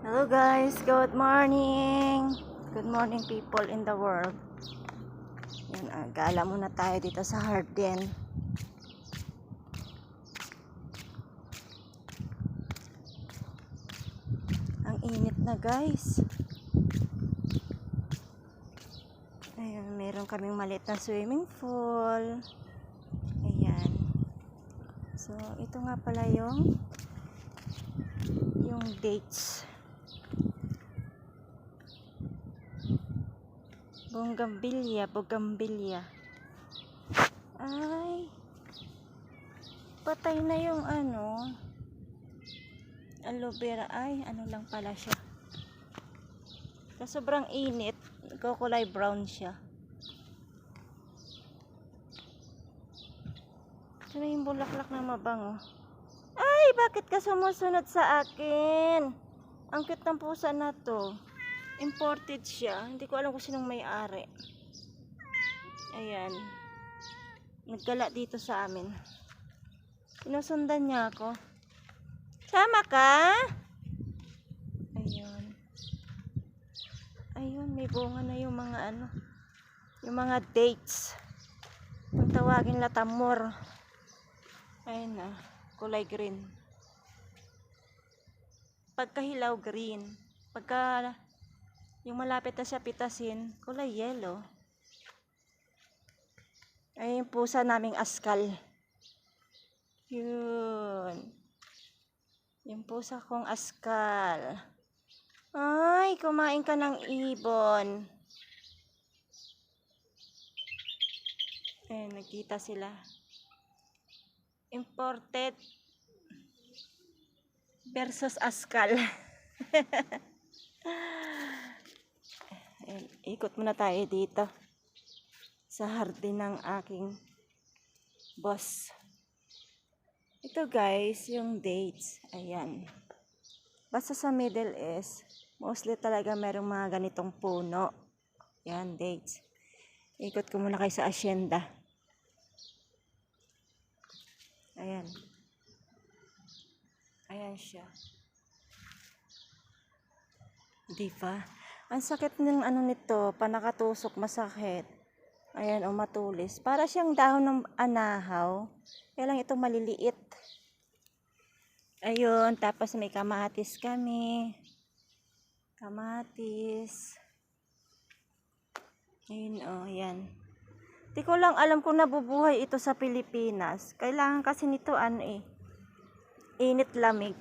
Hello guys, good morning. Good morning people in the world. Yan, gala muna tayo dito sa Hardin. Ang init na guys. Ayun, meron kaming maliit na swimming pool. Ayan. So, ito nga pala yung dates. Bougainvillea. Ay, patay na yung aloe vera. Ay, ano lang pala siya. Sa sobrang init, kulay brown siya. Ito na yung bulaklak na mabango. Ay, bakit ka sumusunod sa akin? Ang cute ng pusa na to. Imported siya. Hindi ko alam kung sinong may-ari. Ayan. Nagkala dito sa amin. Sinusundan niya ako. Sama ka? Ayun. Ayun, may bunga na yung mga yung mga dates. Kung tawagin latamor. Ayun na, kulay green. Pagkahilaw green. Pagka yung malapit na siya pitasin, kulay yellow. Ayun yung pusa naming askal. Yun. Yung pusa kong askal. Ay, kumain ka ng ibon. Ayun, nagkita sila. Imported versus askal. Ayun, ikot muna tayo dito sa hardin ng aking boss. Ito guys, yung dates. Ayan. Basta sa Middle East, mostly talaga merong mga ganitong puno. Yan, dates. Ikot ko muna kayo sa asyenda. Ayan. Ayan siya. Diba? Ang sakit ng nito, panakatusok, masakit. Ayan, matulis. Para siyang dahon ng anahaw. Kaya lang ito maliliit. Ayun, tapos may kamatis kami. Kamatis. Ayun, yan. Di ko lang alam kung nabubuhay ito sa Pilipinas. Kailangan kasi nito init lamig.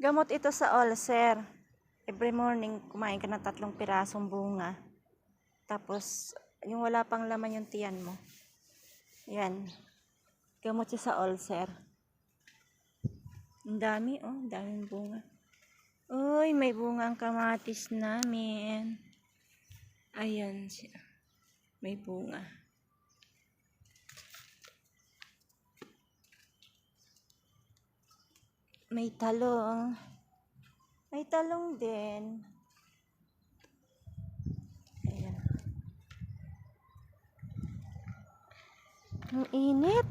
Gamot ito sa ulcer. Every morning, kumain ka ng 3 pirasong bunga. Tapos, yung wala pang laman yung tiyan mo. Yan. Gamot siya sa ulcer. Ang dami, ang daming bunga. Uy, may bunga ang kamatis namin. Ayan siya. May bunga. May talong. May talong din. Ayan. Ang init.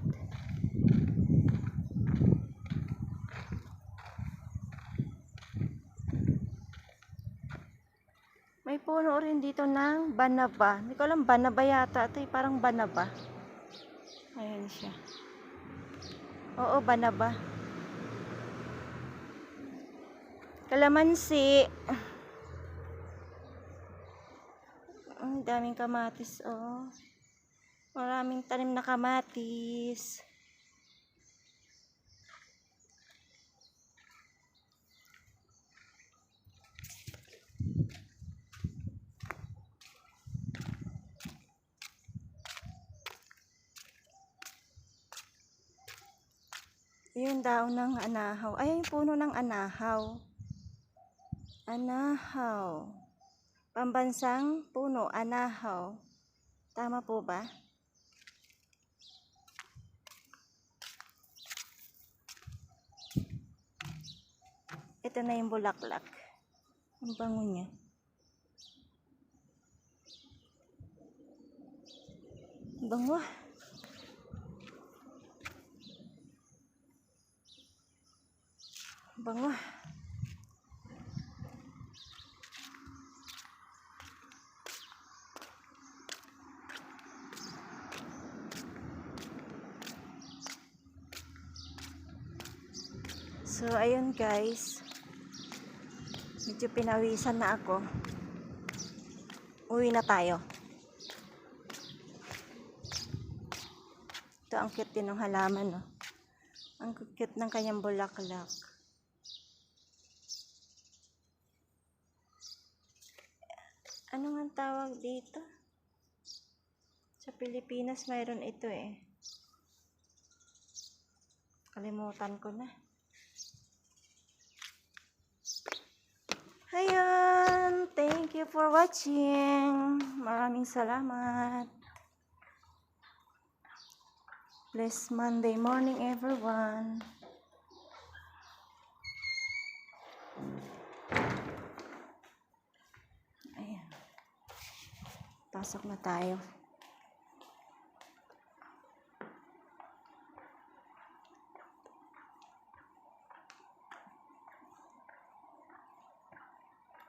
May puno rin dito ng banaba. Hindi ko alam, banaba yata. Ito parang banaba. Ayan siya. Oo, banaba. Kalamansi. Ang daming kamatis, oh. Maraming tanim na kamatis. Yung daon ng anahaw. Ay, yung puno ng anahaw. Anahaw. Pambansang puno, anahaw. Tama po ba? Ito na yung bulaklak. Ang bango niya. Bango. Bango. So, ayun guys. Medyo pinawisan na ako. Uwi na tayo. Ito, ang cute din ng halaman, no? Ang cute ng kanyang bulaklak. Ano nga ang tawag dito? Sa Pilipinas, mayroon ito eh. Kalimutan ko na. Ayan, thank you for watching. Maraming salamat. Blessed Monday morning, everyone. Ayan. Pasok na tayo.